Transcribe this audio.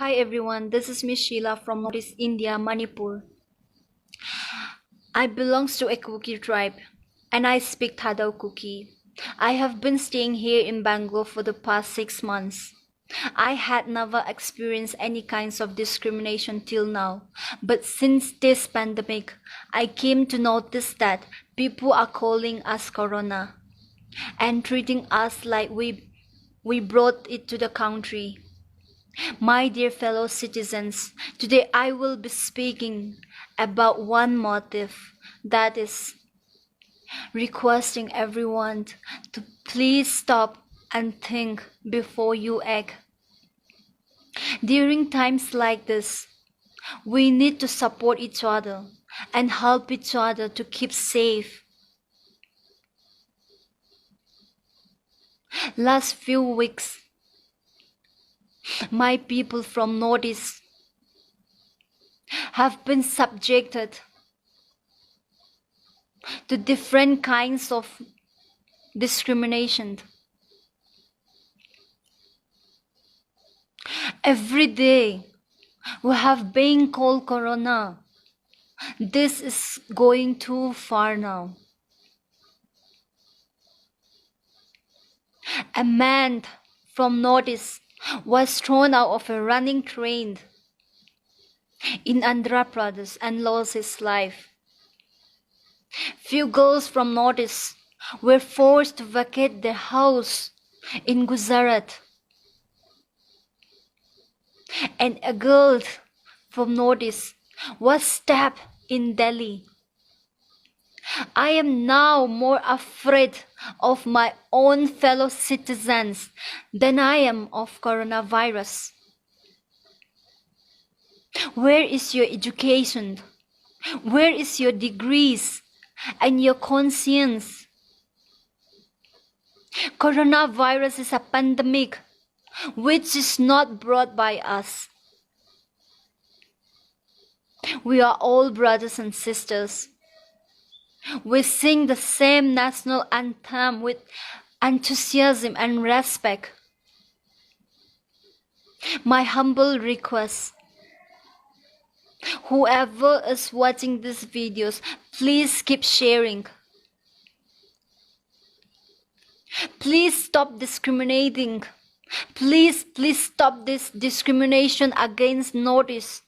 Hi everyone, this is Miss Sheila from Northeast India, Manipur. I belongs to a Kuki tribe and I speak Thadao Kuki. I have been staying here in Bangalore for the past 6 months. I had never experienced any kinds of discrimination till now, but since this pandemic, I came to notice that people are calling us Corona and treating us like we brought it to the country. My dear fellow citizens, today I will be speaking about one motive, that is requesting everyone to please stop and think before you act. During times like this, we need to support each other and help each other to keep safe. Last few weeks, my people from Northeast have been subjected to different kinds of discrimination. Every day we have been called Corona. This is going too far now. A man from Northeast was thrown out of a running train in Andhra Pradesh and lost his life. Few girls from Northeast were forced to vacate their house in Gujarat. And a girl from Northeast was stabbed in Delhi. I am now more afraid of my own fellow citizens than I am of coronavirus. Where is your education? Where is your degrees and your conscience? Coronavirus is a pandemic which is not brought by us. We are all brothers and sisters. We sing the same national anthem with enthusiasm and respect. My humble request, whoever is watching these videos, please keep sharing. Please stop discriminating. Please stop this discrimination against Northeast.